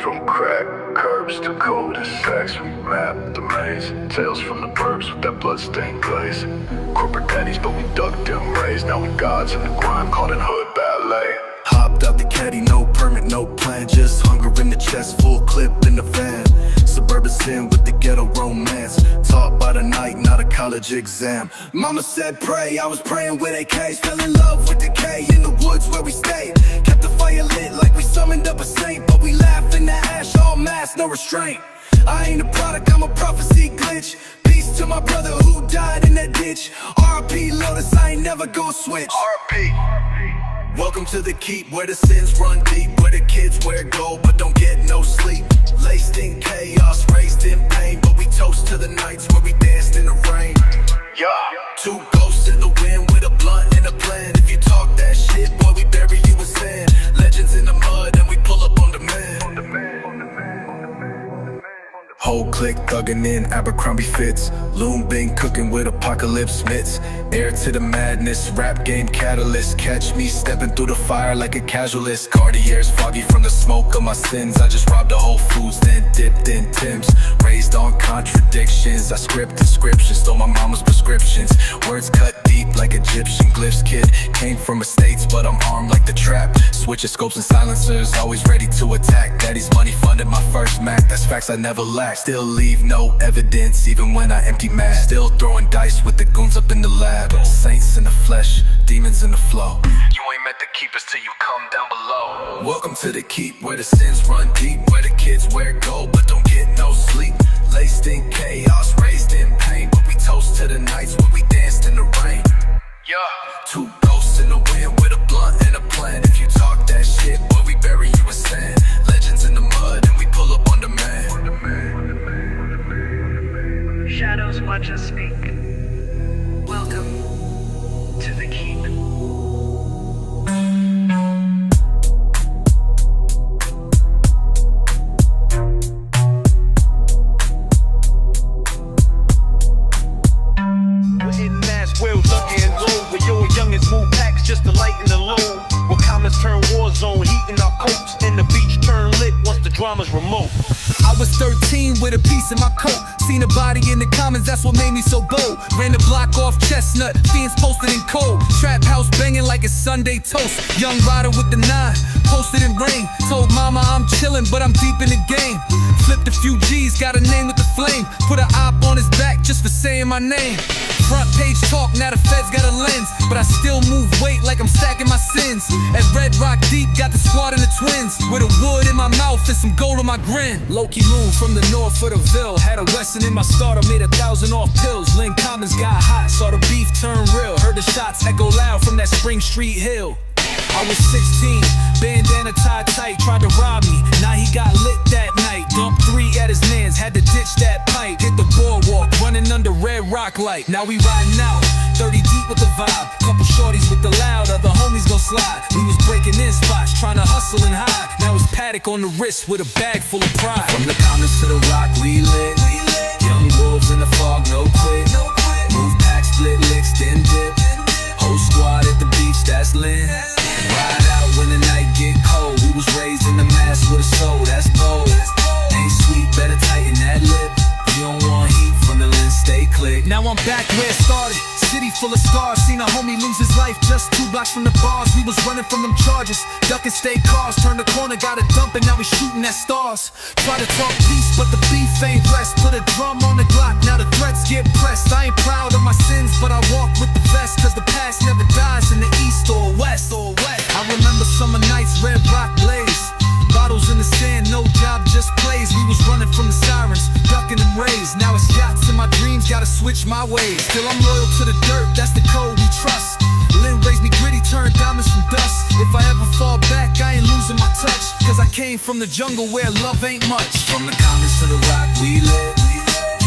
From crack curbs to cul-de-sacs, we map the maze. Tales from the burbs with that bloodstained glaze. Corporate daddies, but we ducked them rays. Now we gods in the grime, called in hood ballet. Hopped out the caddy, no permit, no plan. Just hunger in the chest, full clip in the van. Suburban sin with the ghetto romance. Taught by the night, not a college exam. Mama said pray, I was praying with AKs. Fell in love with decay in the woods where we stayed. Kept the fire lit like we summoned up a saint. But we laughed in the ash, all mass, no restraint. I ain't a product, I'm a prophecy glitch. Peace to my brother who died in that ditch. R.I.P. Lotus, I ain't never gon' switch. R.I.P. Welcome to the keep, where the sins run deep. Where the kids wear gold but don't get no sleep. Laced in chaos, raised in pain. But we toast to the nights where we danced in the rain. Yeah. Two ghosts in the wind with a blunt and a plan. If you talk that shit, boy, we bury you in sand. Legends in the mud and we pull up on demand. Whole clique thuggin' in Abercrombie fits. Lune been cooking with apocalypse mitts. Heir to the madness, rap game catalyst. Catch me stepping through the fire like a casualist. Cartier's foggy from the smoke of my sins. I just robbed a Whole Foods, then dipped in Tim's. Raised on contradictions, I script inscriptions. Stole my mama's prescriptions. Words cut deep like Egyptian glyphs. Kid came from estates, but I'm armed like the trap. Switching scopes and silencers, always ready to attack. Daddy's money funded my first Mac, that's facts I never lack. Still leave no evidence even when I empty mag. Still throwing dice with the goons up in the lab. Saints in the flesh, demons in the flow. You ain't meant to keep us till you come down below. Welcome to the keep, where the sins run deep. Where the kids wear gold but don't get no sleep. Laced in chaos, raised in pain. But we toast to the nights where we danced in the rain. Yeah. Two ghosts in the wind with a blunt and a plan. If you talk that shit, boy, we bury you in sand. Legends in the mud and we pull up on demand. Shadows watch us speak. Welcome to the keep. We're in mass wheels, lucky and low. Where your youngest move packs just to lighten the load. Where comets turn war zone, heating our coats. And the beach turn lit once the drama's remote. I was 13 with a piece in my coat. Seen a body in the comments, that's what made me so bold. Ran the block off Chestnut, fiends posted in cold. Trap house banging like it's Sunday toast. Young rider with the 9, posted in rain. Told mama I'm chillin', but I'm deep in the game. Flipped a few G's, got a name with the flame. Put a op on his back just for saying my name. Front page talk, now the feds got a lens. But I still move weight like I'm stacking my sins. At Red Rock Deep, got the squad and the twins. With a wood in my mouth and some gold on my grin. Lowkey Lune from the north of the Ville. Had a Wesson in my starter, made 1,000 off pills. Lynn Commons got hot, saw the beef turn real. Heard the shots echo loud from that Spring Street hill. I was 16, bandana tied tight, tried to rob me. Now he got lit that night. Dumped 3 at his mans, had to ditch that pipe. Hit the boardwalk, running under red rock light. Now we riding out, 30 deep with the vibe. Couple shorties with the loud, other homies gon' slide. We was breaking in spots, trying to hustle and hide. Now it's paddock on the wrist with a bag full of pride. From the comments to the rock, we lit. Young wolves in the fog, no quit. Move pack, split licks, then dip. Whole squad at the beach, that's Lynn. Ride out when the night get cold. We was raised in the mass with a soul, that's bold. Ain't sweet, better tighten that lip. You don't want heat from the lens, stay click. Now I'm back where it started. City full of scars, seen a homie lose his life just 2 blocks from the bars. We was running from them charges, ducking state cars. Turned the corner, got a dump, and now we shooting at stars. Try to talk peace, but the beef ain't rest. Put a drum on the Glock, now the threats get pressed. I ain't proud of my sins, but I walk with the vest. Cause the past never dies in the east or west. I remember summer nights, red rock blaze. Bottles in the sand, no job, just plays. We was running from the sirens, ducking them rays. Now it's yachts in my dreams, gotta switch my ways. Still I'm loyal to the dirt, that's the code we trust. Lynn raised me gritty, turned diamonds from dust. If I ever fall back, I ain't losing my touch. Cause I came from the jungle where love ain't much. From the comments to the rock, we lit.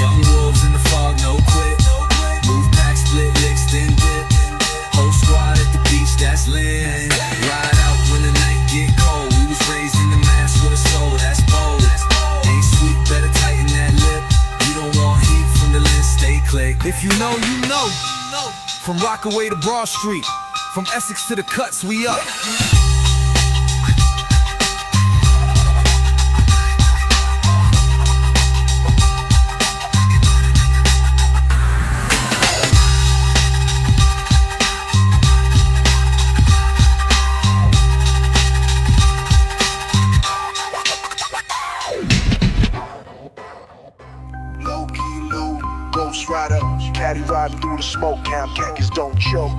Young wolves in the fog, no quit. Move back, split licks, then dip. Whole squad at the beach, that's Lynn. Ride out when the night get cold. We was raised in the mass with a soul, that's bold. Ain't sweet, better tighten that lip. You don't want heat from the lens, stay click. If you know, you know. From Rockaway to Broad Street, from Essex to the Cuts, we up. riding through the smoke, camp khakis don't choke.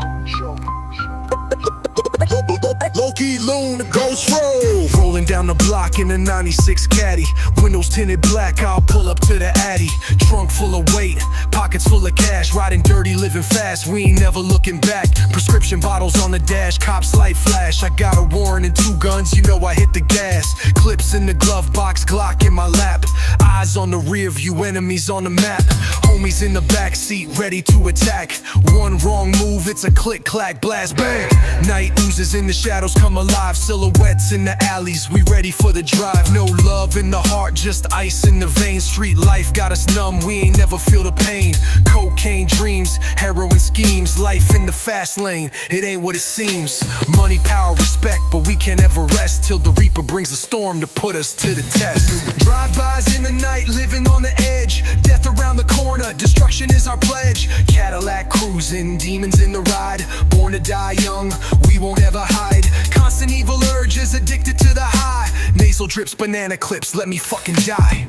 Lowkey, Lune, the ghost road. Rolling down the block in a 96 Caddy. Windows tinted black, I'll pull up to the Addy. Trunk full of weight, pockets full of cash. Riding dirty, living fast, we ain't never looking back. Prescription bottles on the dash, cops light flash. I got a warrant and 2 guns, you know I hit the gas. Clips in the glove box, Glock in my lap. Eyes on the rear view, enemies on the map. Homies in the back seat, ready to attack. One wrong move, it's a click, clack, blast, bang. Night oozes in the shadows come alive. Silhouettes in the alleys, we ready for the drive. No love in the heart, just ice in the veins. Street life got us numb, we ain't never feel the pain. Cocaine dreams, heroin schemes. Life in the fast lane, it ain't what it seems. Money, power, respect, but we can't ever rest till the reaper brings a storm to put us to the test. Drive-bys in the night, living on the edge. Death around the corner, destruction is our pledge. Cadillac cruising, demons in the ride. Born to die young, we won't ever hide. Constant evil urges, addicted to the high. Nasal drips, banana clips, let me fucking die.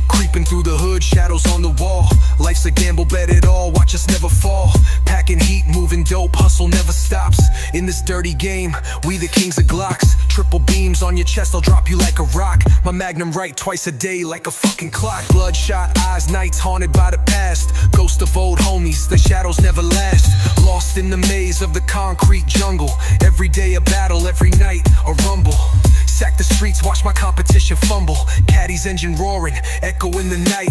Creeping through the hood, shadows on the wall. Life's a gamble, bet it all, watch us never fall. Packing heat, moving dope, hustle never stops. In this dirty game, we the kings of Glocks. Triple beams on your chest, I'll drop you like a rock. My magnum right twice a day like a fucking clock. Bloodshot eyes, nights haunted by the past. Ghost of old homies, the shadows never last. Lost in the maze of the concrete jungle. Every day a battle, every night a rumble. Sack the streets, watch my competition fumble. Caddy's engine roaring, echo in the night.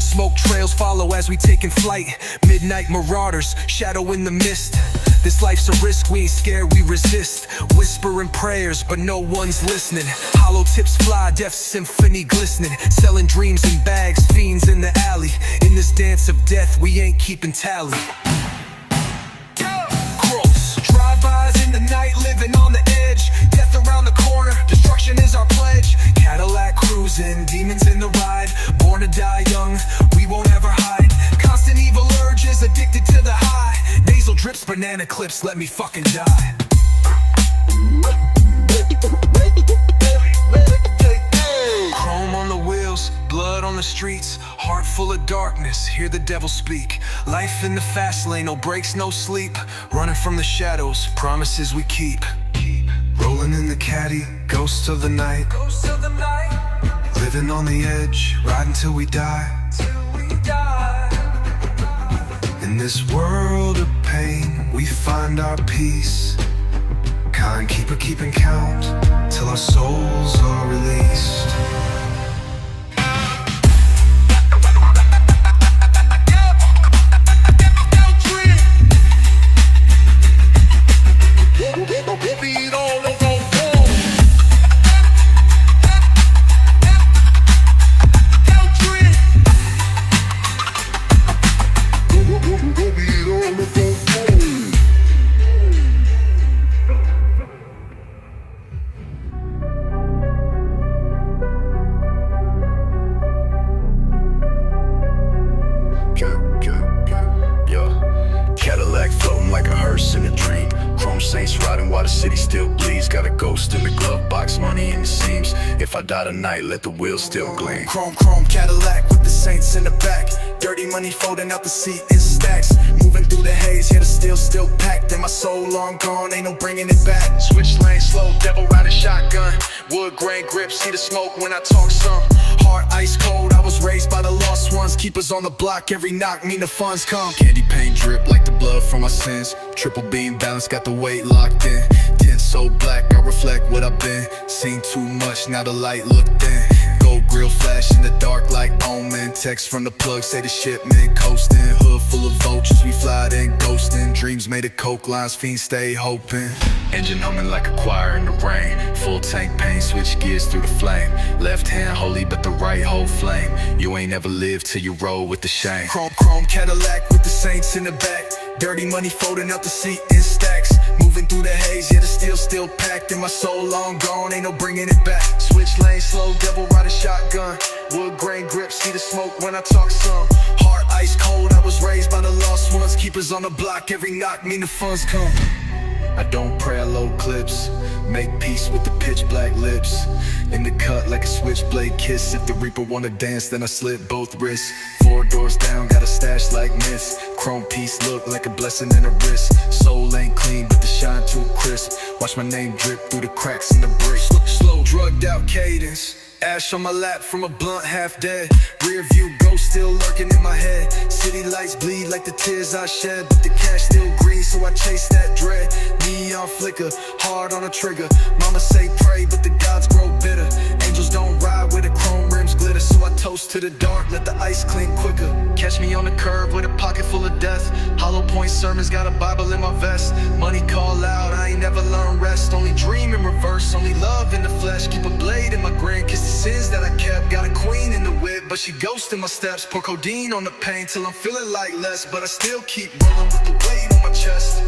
Smoke trails follow as we taking flight. Midnight marauders, shadow in the mist. This life's a risk, we ain't scared, we resist. Whispering prayers, but no one's listening. Hollow tips fly, death symphony glistening. Selling dreams in bags, fiends in the alley. In this dance of death, we ain't keeping tally. Gross. Drive-bys in the night, living on the edge. Death around the corner, destruction is our pledge. Cadillac cruising, demons in the ride. Born to die young, we won't ever hide. Constant evil urges, addicted to the high. Nasal drips, banana clips, let me fucking die. Chrome on the wheels, blood on the streets. Heart full of darkness, hear the devil speak. Life in the fast lane, no breaks, no sleep. Running from the shadows, promises we keep. Rolling in the Caddy, ghosts of the night. Living on the edge, riding till we die. In this world of pain, we find our peace. Kind keeper keeping count, till our souls are released. Cadillac floating like a hearse in a dream. Chrome saints riding while the city still bleeds. Got a ghost in the glove box, money in the seams. If I die tonight, let the wheels still gleam. Chrome Cadillac with the saints in the back. Dirty money folding out the seat in stacks. Moving through the haze, yeah, the steel still packed. And my soul long gone, ain't no bringing it back. Switch lane slow, devil riding shotgun. Wood grain grip, see the smoke when I talk some. Heart ice cold, I was raised by the lost ones. Keepers on the block, every knock mean the funds come. Candy paint drip like the blood from my sins. Triple beam balance, got the weight locked in. Tint so black, I reflect what I've been. Seen too much, now the light look thin. Gold grill flash in the dark like omen. Text from the plug, say the shipment coasting. Hood full of vultures, we fly then ghosting. Dreams made of coke lines, fiends stay hoping. Engine humming like a choir in the rain. Full tank paint, switch gears through the flame. Left hand holy, but the right hold flame. You ain't ever lived till you roll with the shame. Chrome Cadillac with the saints in the back. Dirty money folding out the seat in stacks. Moving through the haze, yeah, the steel still packed. And my soul long gone, ain't no bringing it back. Switch lane slow, devil riding shotgun. Wood grain grip, see the smoke when I talk some. Heart ice cold, I was raised by the lost ones. Keepers on the block, every knock mean the funds come. I don't pray, I load clips. Make peace with the pitch black lips. In the cut like a switchblade kiss. If the reaper wanna dance, then I slit both wrists. 4 doors down, got a stash like Miss. Chrome piece look like a blessing in a wrist. Soul ain't clean, but the shine too crisp. Watch my name drip through the cracks in the brick. Slow, drugged out cadence. Ash on my lap from a blunt half dead. Rear view ghost still lurking in my head. City lights bleed like the tears I shed, but the cash still green, so I chase that dread. Neon flicker, hard on a trigger. Mama say pray, but the gods grow bitter. Angels don't ride where the chrome rims glitter, so I toast to the dark, let the ice clean quicker. Catch me on the curb with a pocket full of death. Hollow point sermons, got a Bible in my vest. Money call out, I ain't never learned rest. Only dream in reverse, only love in the flesh. Keep a blade in my grin, kiss the sins that I kept. Got a queen in the whip, but she ghosting my steps. Pour codeine on the pain till I'm feeling like less, but I still keep rolling with the weight on my chest.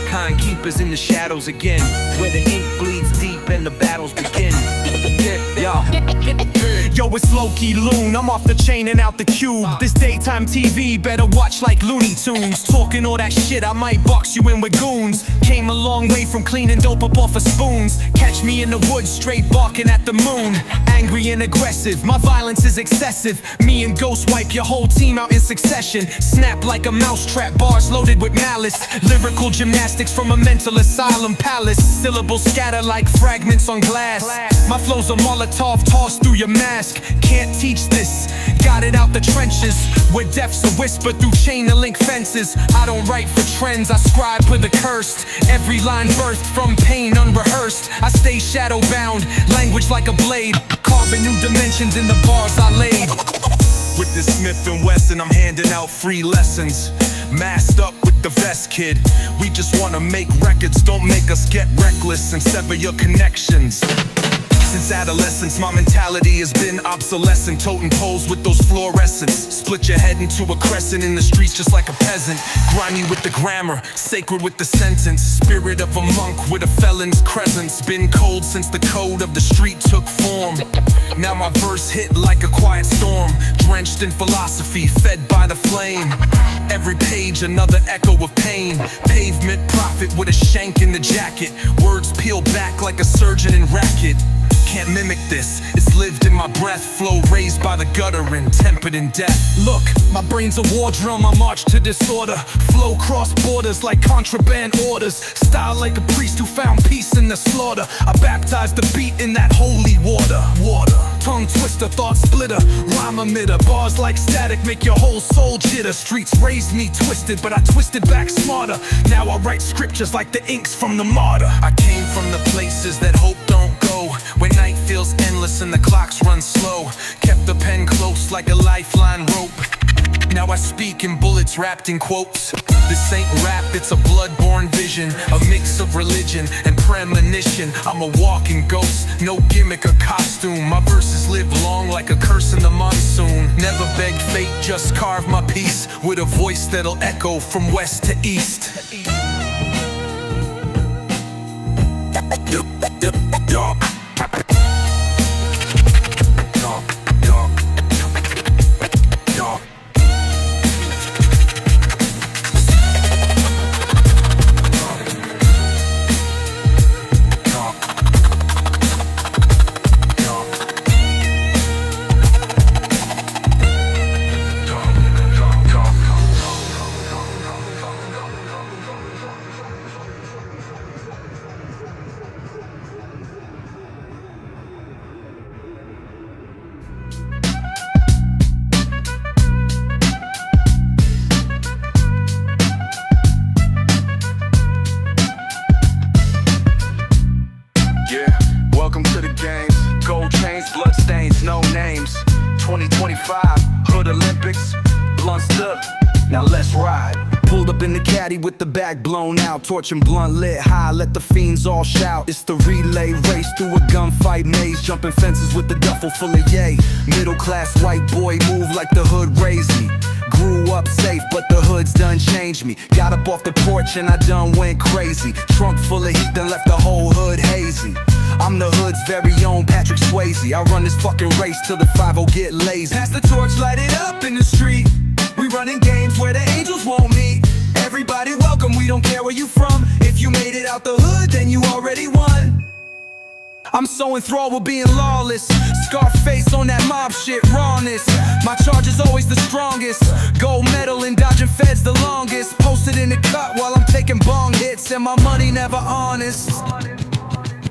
Kind keepers in the shadows again, where the ink bleeds deep and the battles begin. Yo, it's Lowkey, Lune, I'm off the chain and out the cube. This daytime TV, better watch like Looney Tunes. Talking all that shit, I might box you in with goons. Came a long way from cleaning dope up off of spoons. Catch me in the woods, straight barking at the moon. Angry and aggressive, my violence is excessive. Me and Ghost wipe your whole team out in succession. Snap like a mousetrap, bars loaded with malice. Lyrical gymnastics from a mental asylum palace. Syllables scatter like fragments on glass. My flow's a Molotov tossed through your mask. Can't teach this, got it out the trenches. Where death's a whisper through chain to link fences. I don't write for trends, I scribe for the cursed. Every line birthed from pain unrehearsed. I stay shadow bound, language like a blade. Carving new dimensions in the bars I laid. With this Smith & Wesson, I'm handing out free lessons. Masked up with the vest, kid. We just wanna make records, don't make us get reckless and sever your connections. Since adolescence, my mentality has been obsolescent. Toting poles with those fluorescents. Split your head into a crescent in the streets just like a peasant. Grimy with the grammar, sacred with the sentence. Spirit of a monk with a felon's crescent. Been cold since the code of the street took form. Now my verse hit like a quiet storm. Drenched in philosophy, fed by the flame. Every page another echo of pain. Pavement prophet with a shank in the jacket. Words peel back like a surgeon in racket. Can't mimic this, it's lived in my breath. Flow raised by the gutter and tempered in death. Look, my brain's a war drum, I march to disorder. Flow cross borders like contraband orders. Style like a priest who found peace in the slaughter. I baptize the beat in that holy water. Tongue twister, thought splitter, rhyme emitter. Bars like static make your whole soul jitter. Streets raised me twisted, but I twisted back smarter. Now I write scriptures like the inks from the martyr. I came from the places that hope don't go, when night feels endless and the clocks run slow. Kept the pen close like a lifeline rope. Now I speak in bullets wrapped in quotes. This ain't rap, it's a blood-borne vision. A mix of religion and premonition. I'm a walking ghost, no gimmick or costume. My verses live long like a curse in the monsoon. Never beg fate, just carve my piece. With a voice that'll echo from west to east. up in the caddy with the back blown out, torch and blunt lit high, let the fiends all shout. It's the relay race through a gunfight maze, jumping fences with the duffel full of yay. Middle class white boy move like the hood raised me. Grew up safe, but the hood's done changed me. Got up off the porch and I done went crazy. Trunk full of heat, done left the whole hood hazy. I'm the hood's very own Patrick Swayze. I run this fucking race till the 5-0 get lazy. Pass the torch, light it up in the street. We running games where the angels won't meet. Everybody welcome, we don't care where you from. If you made it out the hood, then you already won. I'm so enthralled with being lawless. Scarface on that mob shit, rawness. My charge is always the strongest. Gold medal and dodging feds the longest. Posted in the cut while I'm taking bong hits, and my money never honest.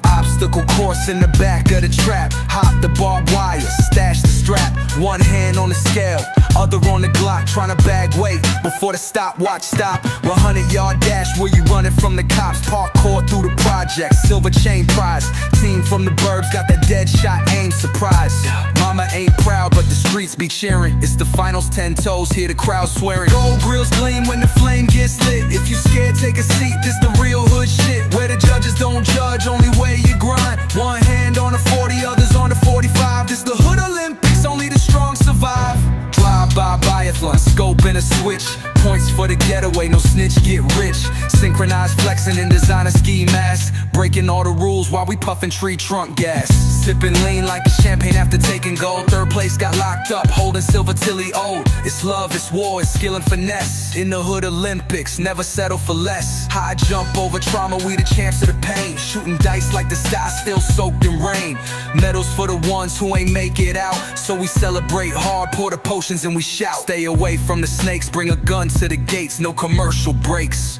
Obstacle course in the back of the trap. Hop the barbed wire, stash the strap. One hand on the scale, other on the Glock, trying to bag weight before the stopwatch stop. 100-yard dash where you running from the cops. Parkour through the project, silver chain prize. Team from the burbs got that dead shot aim surprise. Mama ain't proud, but the streets be cheering. It's the finals, 10 toes, hear the crowd swearing. Gold grills gleam when the flame gets lit. If you scared, take a seat, this the real hood shit. Where the judges don't judge, only way you grind. One hand on the 40, others on the 45. This the hood Olympics, only the strong survive. Drive-by biathlon, scope and a switch. Points for the getaway, no snitch, get rich. Synchronized flexing in designer ski masks. Breaking all the rules while we puffin' tree trunk gas. Sipping lean like a champagne after taking gold. Third place got locked up, holding silver till he old. It's love, it's war, it's skill and finesse. In the hood Olympics, never settle for less. High jump over trauma, we the champs of the pain. Shooting dice like the sky still soaked in rain. Medals for the ones who ain't make it out. So we celebrate hard, pour the potions and we shout. Stay away from the snakes, bring a gun to the gates, no commercial breaks.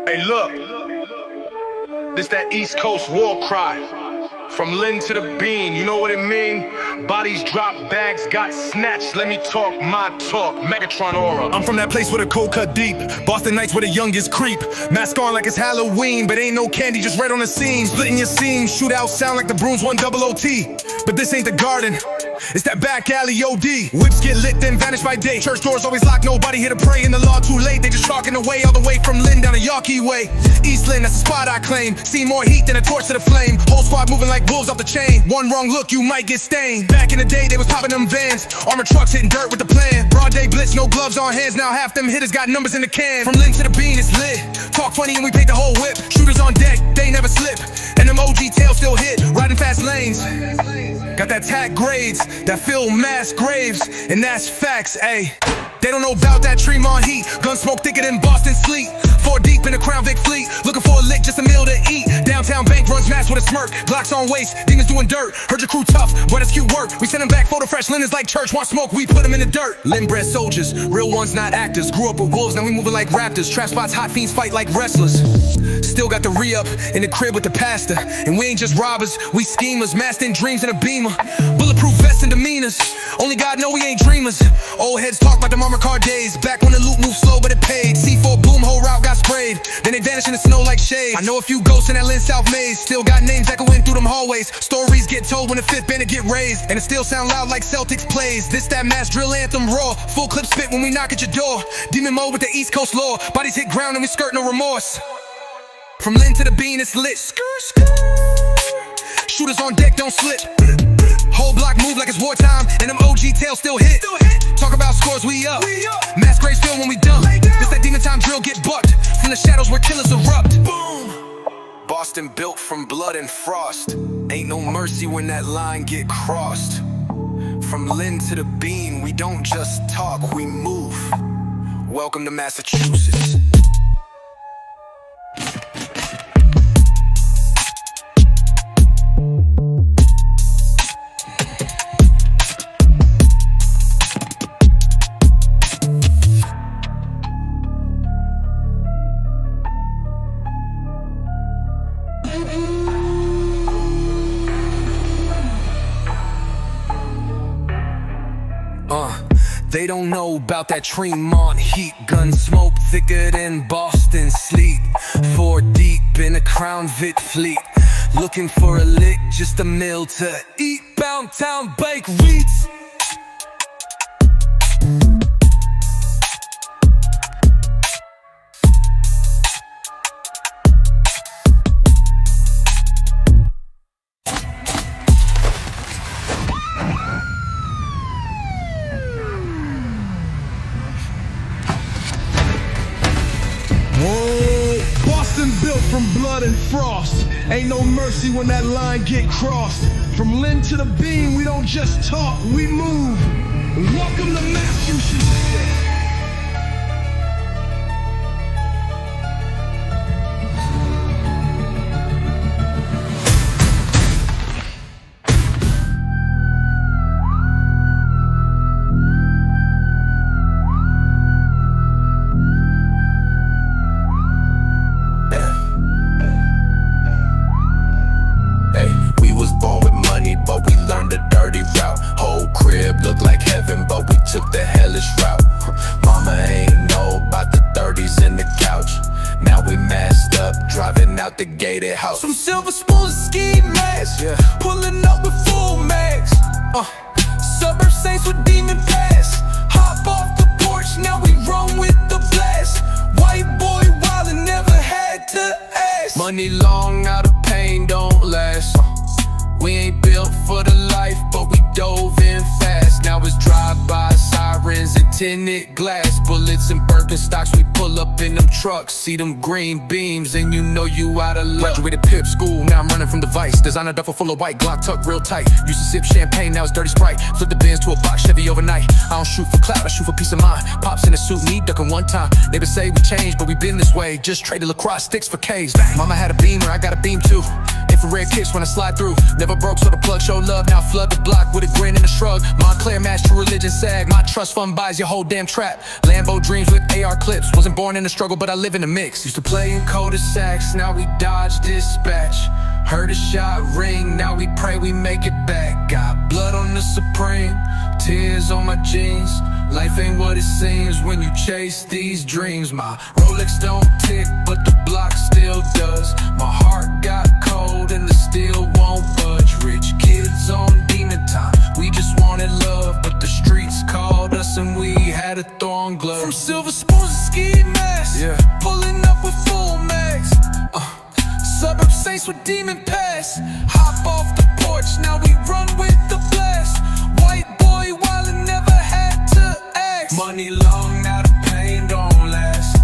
Hey, look, this that East Coast war cry. From Lynn to the bean, you know what it mean? Bodies drop, bags got snatched. Let me talk my talk, Megatron aura. I'm from that place where the cold cut deep. Boston nights where the youngest creep. Mask on like it's Halloween, but ain't no candy, just red on the scene. Splitting your seams, shootout sound like the Bruins won double OT. But this ain't the garden, it's that back alley OD. Whips get lit, then vanish by day. Church doors always locked, nobody here to pray. In the law too late, they just chalking away all the way from Lynn down the Yawkey way. Eastland, that's the spot I claim. See more heat than a torch to the flame. Whole squad moving like wolves off the chain. One wrong look, you might get stained. Back in the day, they was popping them vans. Armored trucks hitting dirt with the plan. Broad day blitz, no gloves on hands. Now half them hitters got numbers in the can. From Lynn to the bean, it's lit. Talk funny and we paint the whole whip. Shooters on deck, they never slip. And them OG tails still hit. Riding fast lanes. Got that tag grades that fill mass graves. And that's facts, ayy. They don't know about that Tremont heat. Gun smoke thicker than Boston sleet. 4 deep in the Crown Vic fleet. Looking for a lick, just a meal to eat. Downtown bank runs mass with a smirk. Glocks on waist, demons doing dirt. Heard your crew tough, but it's cute work. We send them back photo fresh, Lynn is like church. Want smoke, we put them in the dirt. Lynn bred soldiers, real ones not actors. Grew up with wolves, now we moving like raptors. Trap spots, hot fiends fight like wrestlers. Still got the re-up in the crib with the pastor. And we ain't just robbers, we schemers. Masked in dreams in a beamer. Bulletproof vests and demeanors. Only God know we ain't dreamers. Old heads talk about them armor car days. Back when the loot moved slow but it paid. C4 boom, whole route got sprayed. Then they vanish in the snow like shades. I know a few ghosts in that Lynn South maze. Still got names echoing through them hallways. Stories get told when the fifth banner get raised. And it still sound loud like Celtics plays. This that mass drill anthem raw. Full clip spit when we knock at your door. Demon mode with the East Coast law. Bodies hit ground and we skirt no remorse. From Lynn to the bean, it's lit. Shooters on deck, don't slip. Whole block move like it's wartime, and them OG tails still hit. Talk about scores, we up. Mass graves fill when we dump. This that demon time drill get bucked. From the shadows where killers erupt. Boom. Boston built from blood and frost. Ain't no mercy when that line get crossed. From Lynn to the bean, we don't just talk, we move. Welcome to Massachusetts. They don't know about that Tremont heat. Gun smoke thicker than Boston sleet. 4 deep in a Crown Vic fleet. Looking for a lick, just a meal to eat. Bound town bake reeds. Built from blood and frost. Ain't no mercy when that line get crossed. From Lynn to the beam, we don't just talk, we move. Welcome to Massachusetts. Looked like heaven, but we took the hellish route. Mama ain't know about the 30s in the couch. Now we masked up, driving out the gated house. Some silver spoons, ski masks, yeah. Pulling up with full mags. Suburb saints with demon pass. Hop off the porch, now we run with the blast. White boy wildin', never had to ask. Money long, out of pain, don't last. We ain't built for the life, but we dove in fast. Now it's drive-by sirens and tinted glass. Bullets and Birkenstocks, we pull up in them trucks. See them green beams and you know you out of luck. Graduated Pip school, now I'm running from the vice. Designer duffel full of white, Glock tucked real tight. Used to sip champagne, now it's dirty Sprite. Flip the Benz to a box Chevy overnight. I don't shoot for clout, I shoot for peace of mind. Pops in a suit, me ducking one time. Neighbors say we changed, but we been this way. Just traded lacrosse sticks for K's. Mama had a Beamer, I got a Beam too. Infrared kicks when I slide through. Never broke, so the plug show love. Now flood the block with a grin and a shrug. Montclair match to religion sag. My trust fund buys your whole damn trap. Lambo dreams with AR clips. Wasn't born in the struggle, but I live in the mix. Used to play in cul-de-sacs, now we dodge dispatch. Heard a shot ring, now we pray we make it back. Got blood on the Supreme, tears on my jeans. Life ain't what it seems when you chase these dreams. My Rolex don't tick, but the block still does. My heart got cold and the steel won't budge. Rich kids on demon time, we just wanted love, but the streets called us and we had to throw on gloves. From silver spoons to ski masks, yeah. Pulling up with full mags. Suburb saints with demon pass. Hop off the porch, now we run with the blast. White boy wildin', never had to ask. Money long, now the pain don't last.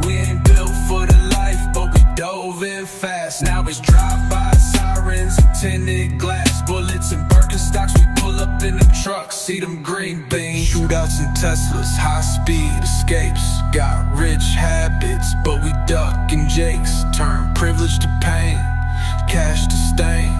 We ain't built for the life, but we dove in fast. Now it's drive-by sirens and tinted glass. Bullets and Birkenstocks, we pull up in them trucks. See them green beans. Shootouts and Teslas, high speed escapes. Got rich habits, but we duckin' Jakes. Turn privilege to pain, cash to stain.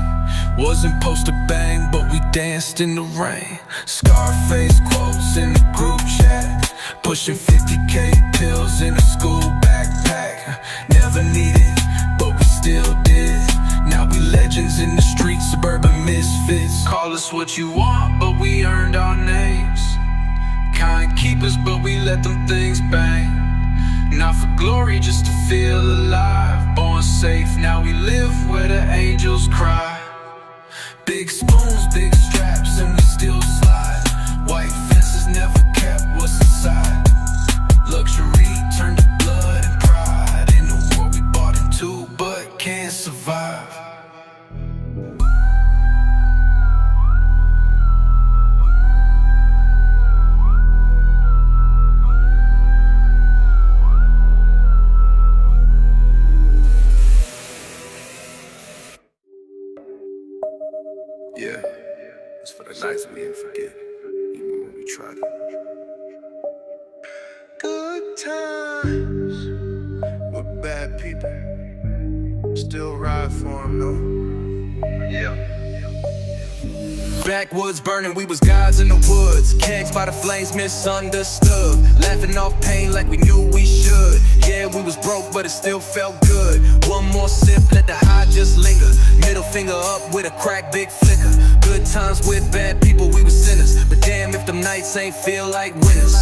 Wasn't supposed to bang, but we danced in the rain. Scarface quotes in the group chat. Pushing 50K pills in a school backpack. Never needed, but we still did. Now we legends in the streets, suburban misfits. Call us what you want, but we earned our names. Kind keepers, but we let them things bang. Not for glory, just to feel alive. Born safe, now we live where the angels cry. Big spoons, big straps, and we still slide. White fences never kept what's inside. Luxury turned to blood and pride. In the war we bought into, but can't survive. Yeah, it's for the nights we didn't forget, even when we tried it. Good times with bad people, still ride for them though. Yeah. Backwoods burning, we was gods in the woods. Kegs by the flames, misunderstood. Laughing off pain like we knew we should. Yeah, we was broke, but it still felt good. One more sip, let the high just linger. Middle finger up with a crack, big flicker. Good Good times with bad people, we were sinners. But damn if them nights ain't feel like winners.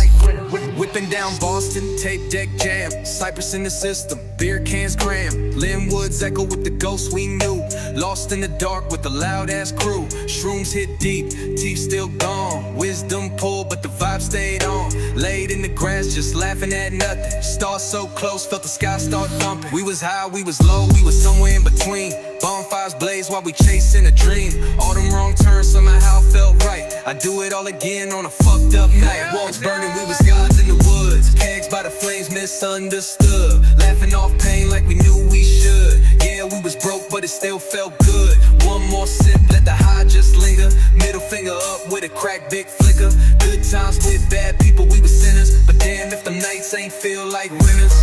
Whipping down Boston, tape deck jam, Cypress in the system, beer cans cram. Lynn Woods echo with the ghosts we knew. Lost in the dark with the loud ass crew. Shrooms hit deep, teeth still gone. Wisdom pulled, but the vibe stayed on. Laid in the grass, just laughing at nothing. Stars so close, felt the sky start thumping. We was high, we was low, we was somewhere in between. Bonfires blaze while we chasing a dream. All them wrong turns somehow felt right. I do it all again on a fucked up night. Walls burning, we was gods in the woods. Kegs by the flames, misunderstood. Laughing off pain like we knew we should. Yeah, we was broke, but it still felt good. One more sip, let the high just linger. Middle finger up with a crack, big flicker. Good times with bad people, we were sinners. But damn if them nights ain't feel like winners.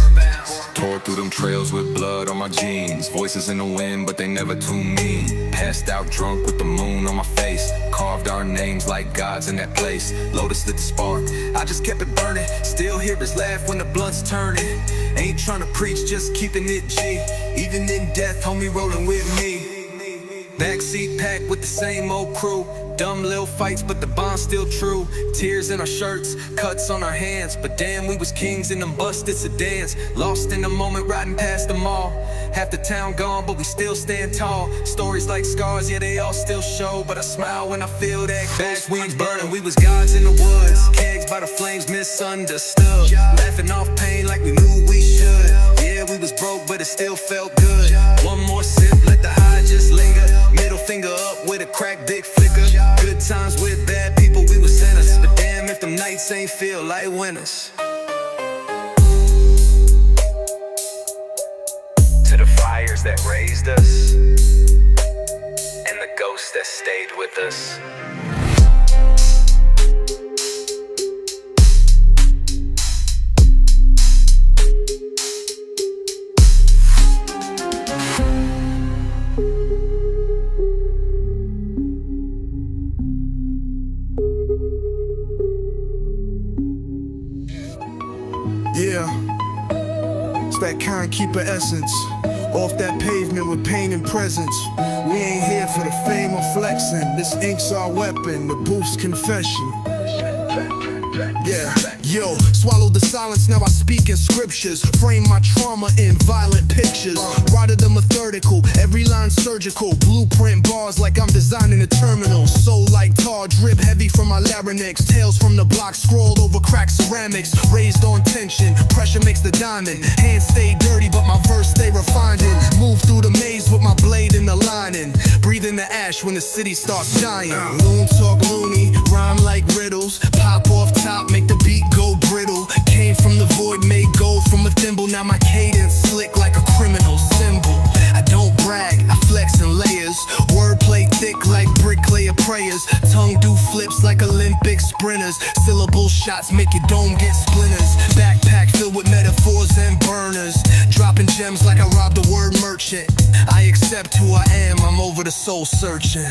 Tore through them trails with blood on my jeans. Voices in the wind, but they never too mean. Passed out drunk with the moon on my face. Carved our names like gods in that place. Lotus lit the spark, I just kept it burning. Still hear his laugh when the blunt's turning. Ain't trying to preach, just keeping it G. Even in death, homie rolling with me. Backseat packed with the same old crew. Dumb little fights, but the bond's still true. Tears in our shirts, cuts on our hands. But damn, we was kings in them busted sedans. Lost in the moment, riding past them all. Half the town gone, but we still stand tall. Stories like scars, yeah, they all still show. But I smile when I feel that close. We was burning, we was gods in the woods. Kegs by the flames, misunderstood. Laughing off pain like we knew we should. Yeah, we was broke, but it still felt good. One more sip, let the high just linger. Middle finger up with a crack, big flicker. Good times with bad people, we were sinners. But damn if them nights ain't feel like winners. To the fires that raised us, and the ghosts that stayed with us. Yeah, it's that kind keeper essence. Off that pavement with pain and presence. We ain't here for the fame or flexing. This ink's our weapon, the booth's confession. Yeah, yo, swallow the silence, now I speak in scriptures. Frame my trauma in violent pictures. Writer the methodical, every line surgical. Blueprint bars like I'm designing a terminal. Soul like tar, drip heavy from my larynx. Tales from the block scrawled over cracked ceramics. Raised on tension, pressure makes the diamond. Hands stay dirty, but my verse stay refined. Move through the maze with my blade in the lining. Breathe in the ash when the city starts dying. Lune talk loony, rhyme like riddles. Pop off top, make the beat go brittle. Came from the void, made gold from a thimble. Now my cadence slick like a criminal symbol. I don't brag, I flex in layers. Wordplay thick like bricklayer prayers. Tongue do flips like Olympic sprinters. Syllable shots make your dome get splinters. Backpack filled with metaphors and burners. Dropping gems like I robbed a word merchant. I accept who I am, I'm over the soul searching.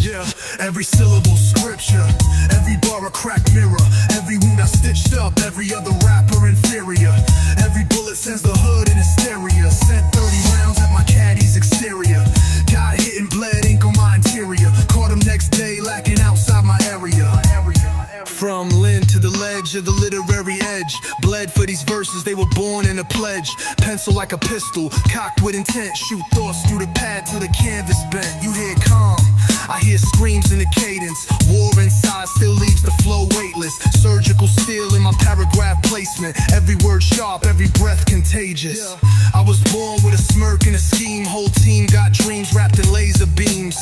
Yeah, every syllable scripture, every bar a cracked mirror, every wound I stitched up, every other rapper inferior. Every bullet sends the hood in hysteria. Sent 30 rounds at my caddy's exterior. Got hit and bled, ink on my interior. Caught him next day lacking outside my area. From Lynn to the ledge of the literary edge. Bled for these verses, they were born in a pledge. Pencil like a pistol, cocked with intent. Shoot thoughts through the pad till the canvas bent. You hear calm, I hear screams in the cadence. War inside still leaves the flow weightless. Surgical steel in my paragraph placement. Every word sharp, every breath contagious. I was born with a smirk and a scheme. Whole team got dreams wrapped in laser beams.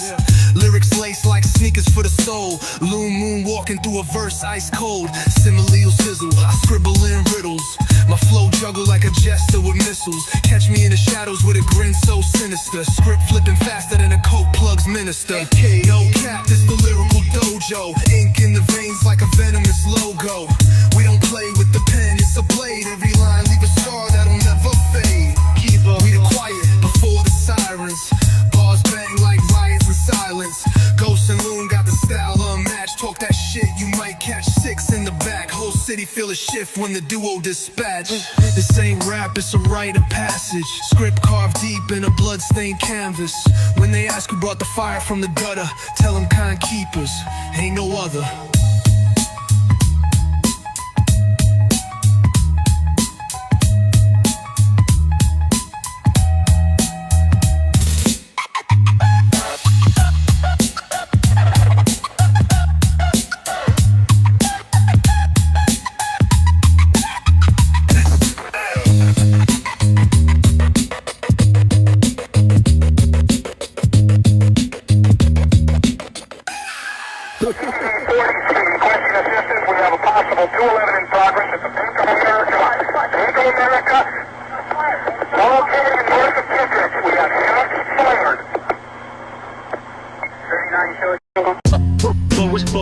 Lyrics laced like sneakers for the soul. Lune moon walking through a verse ice cold. Simile sizzle, I scribble in riddles. My flow juggle like a jester with missiles. Catch me in the shadows with a grin so sinister. Script flipping faster than a coke plug's minister. No cap, this the lyrical dojo. Ink in the veins like a venomous logo. We don't play with the pen, it's a blade. Every line leave a scar that'll never fade. Keep up, we the quiet before the sirens. Bars bang like riots in silence. Ghosts and Lune got the style unmatched. Talk that shit, you might catch 6 in the back. Whole city feel a shift when the duo dispatch. This ain't rap, it's a rite of passage. Script carved deep in a bloodstained canvas. When they ask who brought the fire from the gutter, tell them kind keepers, ain't no other.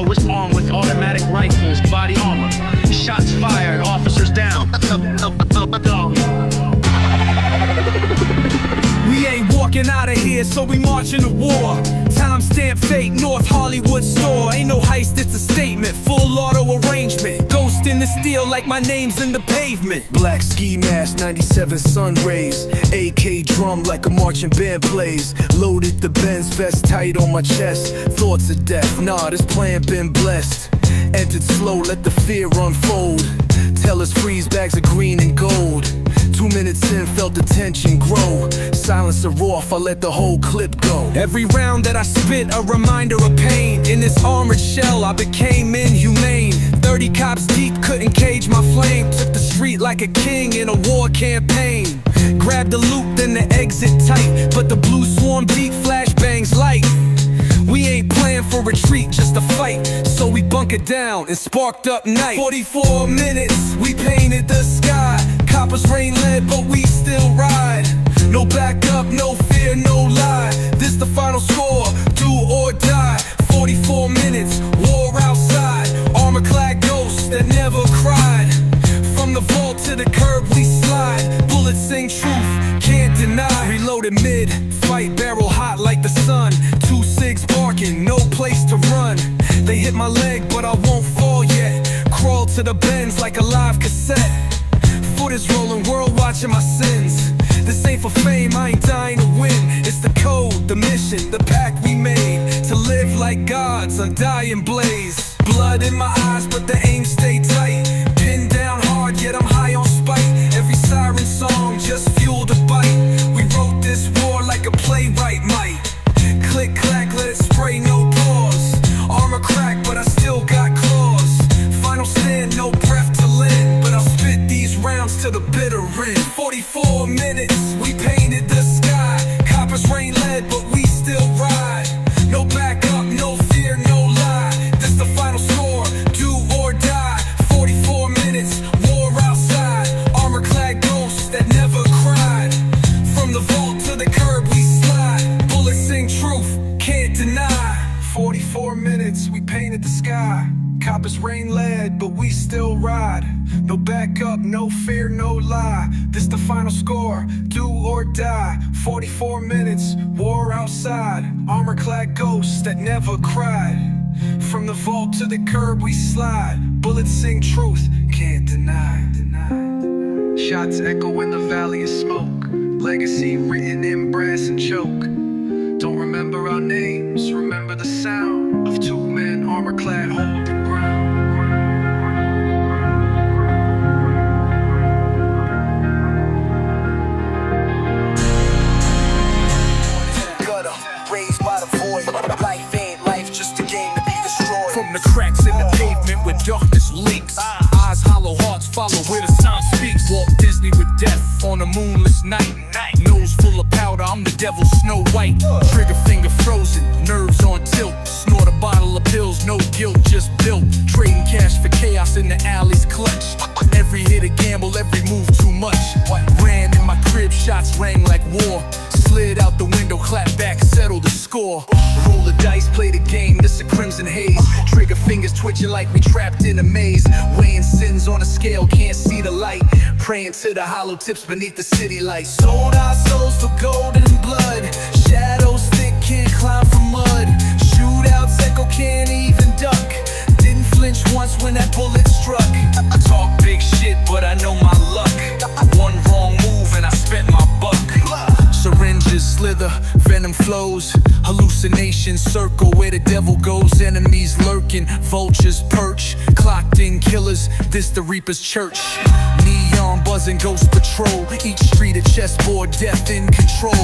Was armed with automatic rifles, body armor. Shots fired, officers down. We ain't walking out of here, so we marching to war. Timestamp fate, North Hollywood store. Ain't no heist, it's a statement. Full auto arrangement. Ghost in the steel like my name's in the pavement. Black ski mask, 97 sun rays. AK drum like a marching band plays. Loaded the Benz vest tight on my chest. Thoughts of death, nah, this plan been blessed. Entered slow, let the fear unfold. Tell us freeze bags of green and gold. 2 minutes in, felt the tension grow. Silencer off, I let the whole clip go. Every round that I spit, a reminder of pain. In this armored shell, I became inhumane. 30 cops deep, couldn't cage my flame. Took the street like a king in a war campaign. Grabbed the loop, then the exit tight. But the blue swarm deep, flashbangs light. We ain't playing for retreat, just a fight. So we bunkered down and sparked up night. 44 minutes, we painted the sky. Coppers rain lead, but we still ride. No backup, no fear, no lie. This the final score, do or die. 44 minutes, war outside. Armor-clad ghosts that never cried. From the vault to the curb we slide. Bullets sing truth, can't deny. Reloaded mid, fight barrel hot like the sun. 2 cigs barking, no place to run. They hit my leg, but I won't fall yet. Crawl to the Benz like a live cassette. Foot is rolling, world watching my sins. This ain't for fame, I ain't dying to win. It's the code, the mission, the pact we made. To live like gods, undying blaze. Blood in my eyes, but the aim stay tight. Pinned down hard, yet I'm high on spite. Every siren song just fueled the bite. We wrote this war like a playwright might. Click, clack, let it spray, no pause. Armor crack, but I still got claws. Final stand, no breath to lend. But I'll spit these rounds to the bitter end. 44 minutes, we painted the sky. Coppers rain lead, but we still ride. No backup, no fear, no lie. This the final score, do or die. 44 minutes, war outside. Armor-clad ghosts that never cried. From the vault to the curb we slide. Bullets sing truth, can't deny. 44 minutes, we painted the sky. Coppers rain lead, but we still ride. No backup, no fear, no lie. This the final score, do or die. 44 minutes, war outside. Armor-clad ghosts that never cried. From the vault to the curb we slide. Bullets sing truth, can't deny. Shots echo in the valley of smoke. Legacy written in brass and choke. Don't remember our names, remember the sound of 2 men armor-clad holding ground. Gutter, raised by the void. Life ain't life, just a game to be destroyed. From the cracks in the pavement where darkness leaks. Eyes hollow, hearts follow where the sound speaks. Walt Disney with death on a moonless night. Nose full of powder, I'm the devil Snow White. Trigger finger frozen, nerves on tilt. Snort a bottle of pills, no guilt, just built. Trading cash for chaos in the alley's clutch. Every hit a gamble, every move too much. Ran in my crib, shots rang like war. Slid out the window, clap back, settle the score. Roll the dice, play the game, this a crimson haze. Trigger fingers twitching like we trapped in a maze. Weighing sins on a scale, can't see the light. Praying to the hollow tips beneath the city lights. Sold our souls for gold and blood. Shadows thick, can't climb from mud. Shootouts shadows, hallucinations circle where the devil goes. Enemies lurking, vultures perch, clocked in killers, this the Reaper's church. Neon buzzing, ghost patrol, each street a chessboard, death in control.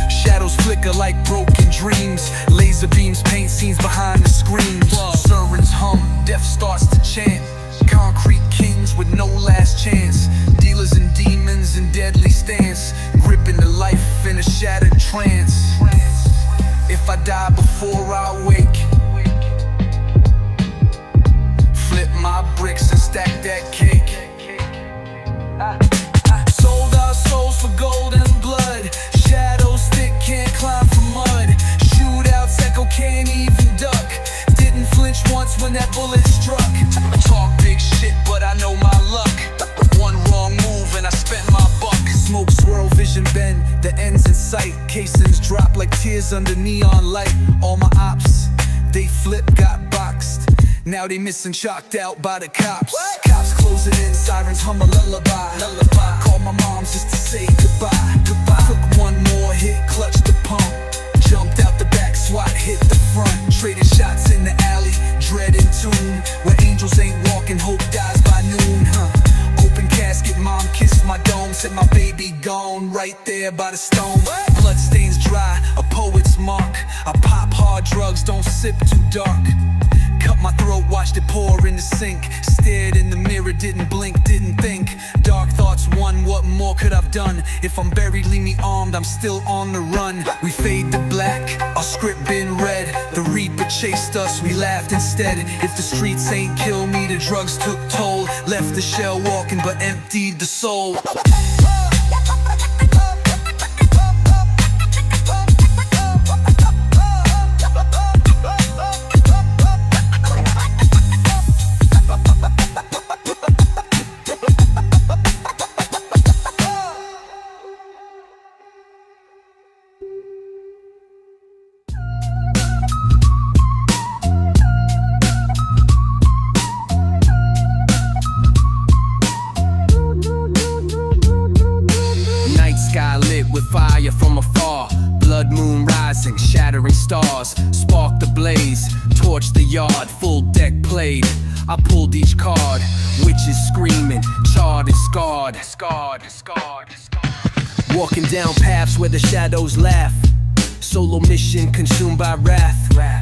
Shadows flicker like broken dreams, laser beams paint scenes behind the screens. Sirens hum, death starts to chant, concrete kings with no last chance. Dealers and demons in deadly stance, gripping the life in a shattered trance. If I die before I wake, flip my bricks and stack that cake. Sold our souls for gold and blood, shadows thick, can't climb for mud. Shootouts echo, can't even duck, didn't flinch once when that bullet struck. Talk big shit, but I know my luck. One wrong move and I spent my buck. Smoke swirl, vision bend, the end's in sight. Casings drop like tears under neon light. All my ops, they flip, got boxed. Now they missing, chalked out by the cops. Cops closing in, sirens hum a lullaby. Call my mom just to say goodbye. Took one more hit, clutched the pump. Jumped out the back, SWAT hit the front. Traded shots in the alley, dread in tune. Where angels ain't walking, hope dies by noon. Open casket, mom kissed my dome. Said my baby gone, right there by the stone. Bloodstains dry, a poet's mark. I pop hard drugs, don't sip too dark. Cut my throat, watched it pour in the sink. Stared in the mirror, didn't blink, didn't think. Dark thoughts won, what more could I've done? If I'm buried, leave me armed, I'm still on the run. We fade to black, our script been read. The Reaper chased us, we laughed instead. If the streets ain't kill me, the drugs took toll. Left the shell walking, but emptied the soul. With fire from afar, blood moon rising, shattering stars, spark the blaze, torch the yard, full deck played. I pulled each card, witches screaming, charred and scarred. Walking down paths where the shadows laugh, solo mission consumed by wrath.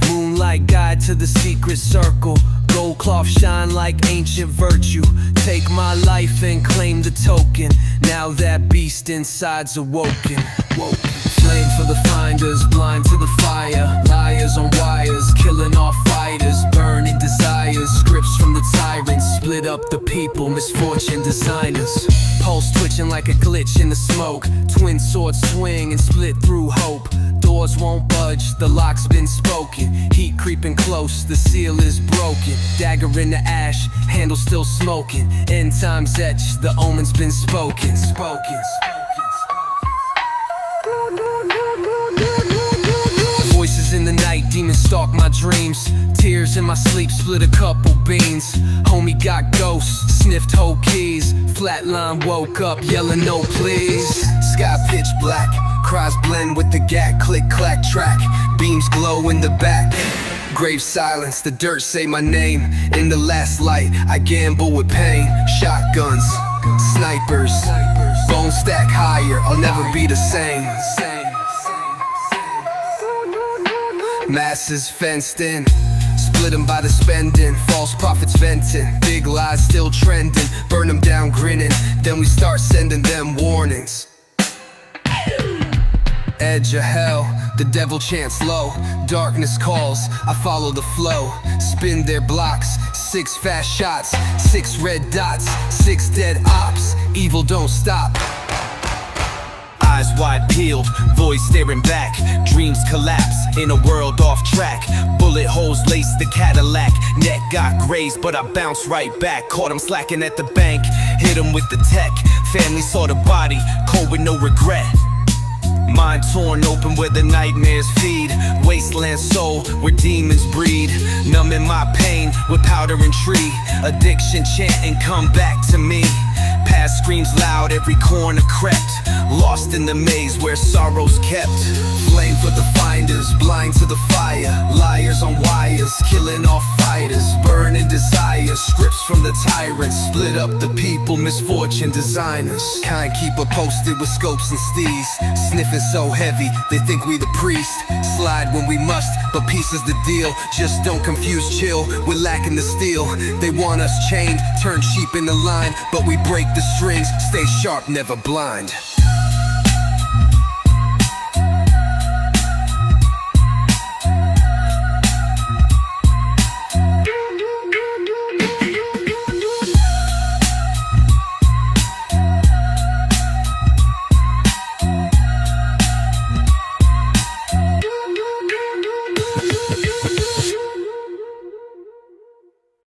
Moonlight guide to the secret circle, gold cloth shine like ancient virtue. Take my life and claim the token, now that beast inside's awoken. Flame for the finders, blind to the fire. Liars on wires, killing our fighters. Burning desires, scripts from the tyrants. Split up the people, misfortune designers. Pulse twitching like a glitch in the smoke. Twin swords swing and split through hope. Doors won't budge, the lock's been spoken. Heat creeping close, the seal is broken. Dagger in the ash, handle still smoking. End times etched, the omen's been spoken. Voices in the night, demons stalk my dreams. Tears in my sleep, split a couple beans. Homie got ghosts, sniffed whole keys. Flatline woke up, yelling no please. Sky pitch black, cries blend with the gat. Click clack track, beams glow in the back. Grave silence, the dirt say my name. In the last light, I gamble with pain. Shotguns, snipers, bone stack higher, I'll never be the same. Masses fenced in, split them by the spending. False prophets venting, big lies still trending. Burn them down grinning, then we start sending them warnings. Edge of hell, the devil chants low. Darkness calls, I follow the flow. Spin their blocks, 6 fast shots, 6 red dots, 6 dead ops. Evil don't stop. Eyes wide peeled, voice staring back. Dreams collapse in a world off track. Bullet holes lace the Cadillac. Neck got grazed, but I bounced right back. Caught him slacking at the bank, hit him with the tech. Family saw the body, cold with no regret. Mind torn open where the nightmares feed. Wasteland soul where demons breed. Numbing my pain with powder and tree. Addiction chanting come back to me. past screams loud, every corner crept. Lost in the maze where sorrow's kept. Flame for the finders, blind to the fire. Liars on wires, killing off fighters. Burning desires, scripts from the tyrants. Split up the people, misfortune designers. Kind keeper posted with scopes and steez. Sniffing so heavy, they think we the priest. Slide when we must, but peace is the deal. Just don't confuse chill, we're lacking the steel. They want us chained, turn sheep in the line, but we break the strings. Stay sharp, never blind.